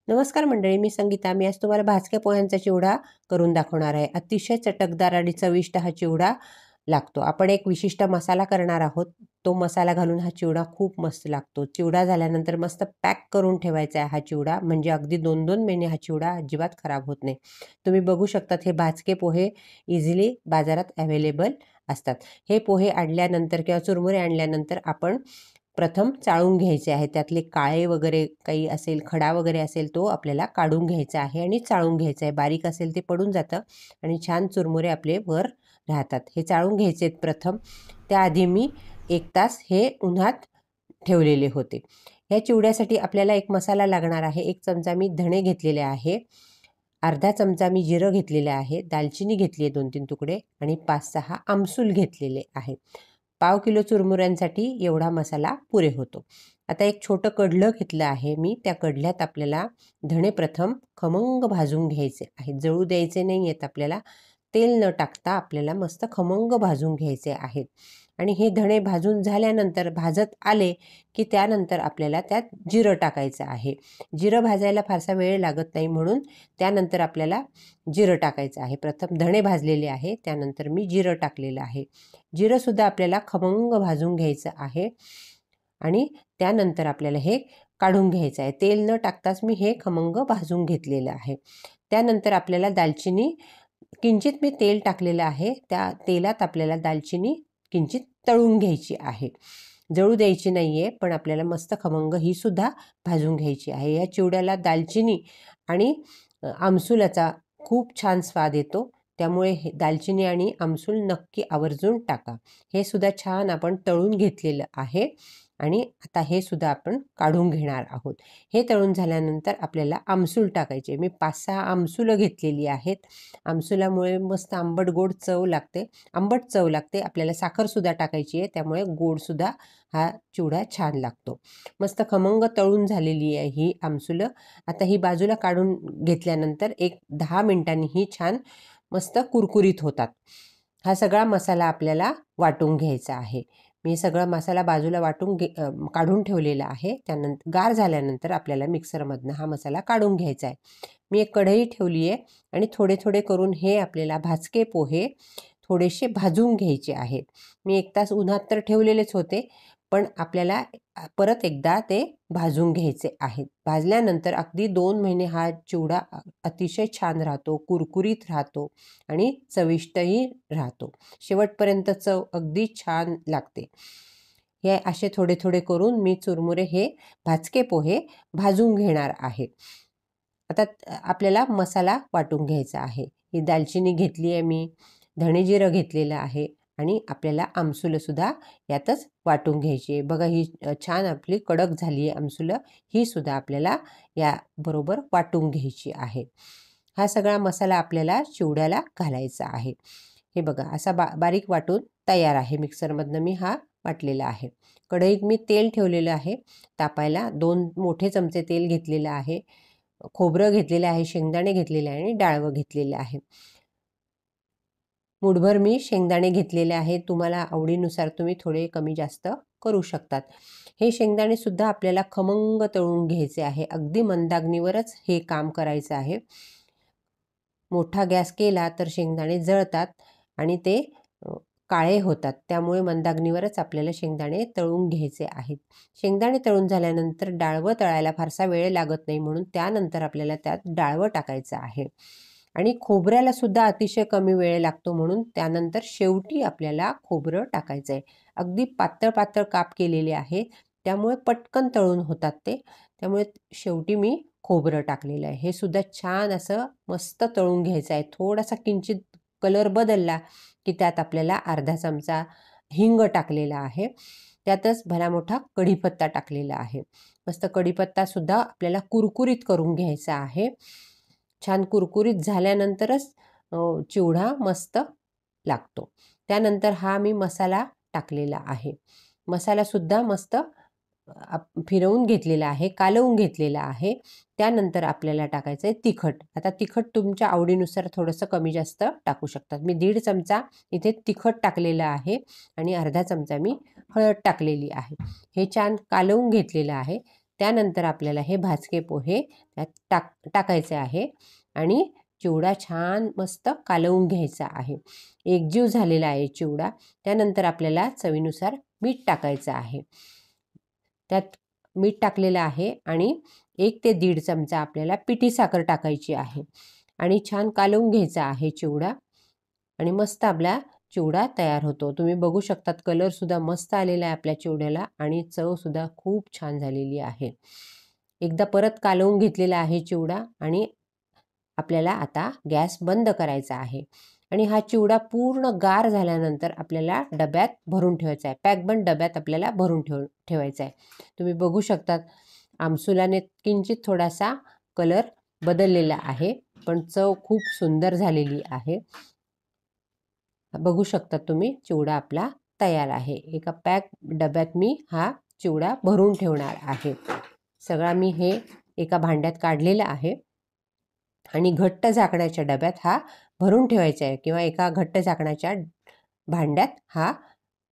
नमस्कार मंडळी, मी संगीता. मी आज तुम्हाला भाजक्या पोह्यांचा चिवडा करून दाखवणार आहे. अतिशय चटकदार आणि चविष्ट हा चिवडा लागतो. आपण एक विशिष्ट मसाला करणार आहोत. तो मसाला घालून हा चिवडा खूप मस्त लागतो. चिवडा झाल्यानंतर मस्त पॅक करून ठेवायचा आहे हा चिवडा, म्हणजे अगदी 2-2 महिने हा चिवडा अजिबात खराब होत नाही. तुम्ही बघू शकतात हे भाजके पोहे इझिली बाजारात अवेलेबल असतात. हे पोहे आणल्यानंतर किंवा चुरमुरे आणल्यानंतर आपण प्रथम चाळून घ्यायचे आहे. त्यातले काळे वगैरे काही असेल, खडा वगैरे असेल, तो आपल्याला काढून घ्यायचा आहे आणि चाळून घ्यायचं आहे. बारीक असेल ते पडून जातं आणि छान चुरमुरे आपले वर राहतात. हे चाळून घ्यायचे आहेत प्रथम. त्याआधी मी 1 तास हे उन्हात ठेवलेले होते. या चिवड्यासाठी आपल्याला एक मसाला लागणार आहे. 1 चमचा मी धणे घेतलेले आहे, अर्धा चमचा मी जिरं घेतलेलं आहे, दालचिनी घेतली आहे 2-3 तुकडे आणि 5-6 आमसूल घेतलेले आहे. पाव किलो चुरमुऱ्यांसाठी एवढा मसाला पुरे होतो. आता एक छोटं कढलं घेतलं आहे मी. त्या कढल्यात आपल्याला धणे प्रथम खमंग भाजून घ्यायचे आहेत. जळू द्यायचे नाही आहेत आपल्याला. तेल न टाकता आपल्याला मस्त खमंग भाजून घ्यायचे आहेत. आणि हे धणे भाजून झाल्यानंतर, भाजत आले की त्यानंतर आपल्याला त्यात जिरं टाकायचं आहे. जिरं भाजायला फारसा वेळ लागत नाही, म्हणून त्यानंतर आपल्याला जिरं टाकायचं आहे. प्रथम धणे भाजलेले आहे, त्यानंतर मी जिरं टाकलेलं आहे. जिरंसुद्धा आपल्याला खमंग भाजून घ्यायचं आहे आणि त्यानंतर आपल्याला हे काढून घ्यायचं आहे. तेल न टाकताच मी हे खमंग भाजून घेतलेलं आहे. त्यानंतर आपल्याला दालचिनी किंचित मी तेल टाकलेलं आहे. त्या तेलात आपल्याला दालचिनी किंचित तळून घ्यायची आहे. जळू द्यायची नाही आहे, पण आपल्याला मस्त खमंग ही सुद्धा भाजून घ्यायची आहे. या चिवड्याला दालचिनी आणि आमसूलाचा खूप छान स्वाद येतो. त्यामुळे हे दालचिनी आणि आमसूल नक्की आवर्जून टाका. हे सुद्धा छान आपण तळून घेतलेलं आहे आणि आता हे सुद्धा आपण काढून घेणार आहोत. हे तळून झाल्यानंतर आपल्याला आमसूल टाकायचे. मी 5-6 आमसूलं घेतलेली आहेत. आमसुलामुळे मस्त आंबट गोड चव लागते, आंबट चव लागते. आपल्याला साखरसुद्धा टाकायची आहे, त्यामुळे गोडसुद्धा हा चिवडा छान लागतो. मस्त खमंग तळून झालेली आहे ही आमसुलं. आता ही बाजूला काढून घेतल्यानंतर एक 10 मिनिटांनी ही छान मस्त कुरकुरीत होतात. हा सगळा मसाला आपल्याला वाटून घ्यायचा आहे. मी सगळा मसाला बाजूला वाटून काढून ठेवलेला आहे. त्यानंतर गार झाल्यानंतर आपल्याला मिक्सरमधनं हा मसाला काढून घ्यायचा आहे. मी एक कढई ठेवली आहे आणि थोडे थोडे करून हे आपल्याला भाजके पोहे थोडेसे भाजून घ्यायचे आहेत. मी 1 तास उन्हात तर ठेवलेलेच होते, पण आपल्याला परत एकदा ते भाजून घ्यायचे आहेत. भाजल्यानंतर अगदी 2 महिने हा चिवडा अतिशय छान राहतो, कुरकुरीत राहतो आणि चविष्टही राहतो. शेवटपर्यंत चव अगदी छान लागते. हे असे थोडे थोडे करून मी चुरमुरे हे भाजके पोहे भाजून घेणार आहे. आता आपल्याला मसाला वाटून घ्यायचा आहे. ही दालचिनी घेतली आहे मी, धणे जिरं घेतलेलं आहे आणि आपल्याला आमसुलंसुद्धा यातच वाटून घ्यायची आहे. बघा ही छान आपली कडक झाली आहे आमसुलं. ही सुद्धा आपल्याला याबरोबर वाटून घ्यायची आहे. हा सगळा मसाला आपल्याला चिवड्याला घालायचा आहे. हे बघा असा बारीक वाटून तयार आहे. मिक्सरमधनं मी हा वाटलेला आहे. कढईत मी तेल ठेवलेलं आहे तापायला. 2 मोठे चमचे तेल घेतलेलं आहे. खोबरं घेतलेलं आहे, शेंगदाणे घेतलेले आहे आणि डाळवं घेतलेले आहे. मूठभर मी शेंगदाणे घेतलेले आहेत. तुम्हाला आवडीनुसार तुम्ही थोडे कमी जास्त करू शकतात. हे शेंगदाणे सुद्धा आपल्याला खमंग तळून घ्यायचे आहे. अगदी मंद अग्नीवरच हे काम करायचं आहे. मोठा गॅस केला तर शेंगदाणे जळतात आणि ते काळे होतात. त्यामुळे मंद अग्नीवरच आपल्याला शेंगदाणे तळून घ्यायचे आहेत. शेंगदाणे तळून झाल्यानंतर डाळवं तळायला फारसा वेळ लागत नाही, म्हणून त्यानंतर आपल्याला त्यात डाळवं टाकायचं आहे. आणि खोबऱ्याला सुद्धा अतिशय कमी वेळ लागतो, म्हणून त्यानंतर शेवटी आपल्याला खोबरं टाकायचं आहे. अगदी पातळ पातळ काप केलेले आहे, त्यामुळे पटकन तळून होतात ते. त्यामुळे शेवटी मी खोबरं टाकलेलं आहे. हे सुद्धा छान असं मस्त तळून घ्यायचं आहे. थोडासा किंचित कलर बदलला की त्यात आपल्याला अर्धा चमचा हिंग टाकलेला आहे. त्यातच भला मोठा कढीपत्ता टाकलेला आहे. मस्त कढीपत्तासुद्धा आपल्याला कुरकुरीत करून घ्यायचा आहे. छान कुरकुरीत झाल्यानंतरच चिवडा मस्त लागतो. त्यानंतर हा मी मसाला टाकलेला आहे. मसालासुद्धा मस्त फिरवून घेतलेला आहे, कालवून घेतलेला आहे. त्यानंतर आपल्याला टाकायचं आहे तिखट. आता तिखट तुमच्या आवडीनुसार थोडंसं कमी जास्त टाकू शकतात. मी 1.5 चमचा इथे तिखट टाकलेलं आहे आणि अर्धा चमचा मी हळद टाकलेली आहे. हे छान कालवून घेतलेलं आहे. त्यानंतर आपल्याला हे भाजके पोहे त्यात टाकायचे आहे आणि चिवडा छान मस्त कालवून घ्यायचा आहे. एकजीव झालेला आहे चिवडा. त्यानंतर आपल्याला चवीनुसार मीठ टाकायचं आहे. त्यात मीठ टाकलेलं आहे आणि 1 ते 1.5 चमचा आपल्याला पिठी साखर टाकायची आहे आणि छान कालवून घ्यायचा आहे चिवडा आणि मस्त आपला चिवडा तयार होतो. तुम्ही बघू शकतात कलरसुद्धा मस्त आलेला आहे आपल्या चिवड्याला आणि चवसुद्धा खूप छान झालेली आहे. एकदा परत कालवून घेतलेला आहे चिवडा आणि आपल्याला आता गॅस बंद करायचा आहे आणि हा चिवडा पूर्ण गार झाल्यानंतर आपल्याला डब्यात भरून ठेवायचा आहे. पॅकबंद डब्यात आपल्याला भरून ठेवायचा आहे. तुम्ही बघू शकतात आमसुलाने किंचित थोडासा कलर बदललेला आहे, पण चव खूप सुंदर झालेली आहे. बघू शकता तुम्ही चिवडा आपला तयार आहे. एका पॅक डब्यात मी हा चिवडा भरून ठेवणार आहे. सगळा मी हे एका भांड्यात काढलेला आहे आणि घट्ट झाकण्याच्या डब्यात हा भरून ठेवायचा आहे किंवा एका घट्ट झाकण्याच्या भांड्यात हा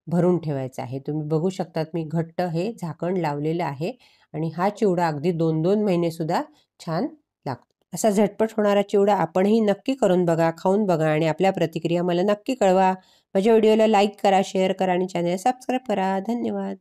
भरून ठेवायचा आहे. तुम्ही बघू शकतात मी घट्ट हे झाकण लावलेलं आहे आणि हा चिवडा अगदी 2-2 महिनेसुद्धा छान लागतो. असा झटपट होणारा चिवडा आपणही नक्की करून बघा, खाऊन बघा आणि आपल्या प्रतिक्रिया मला नक्की कळवा. माझ्या व्हिडिओला लाईक करा, शेअर करा आणि चॅनल सबस्क्राईब करा. धन्यवाद.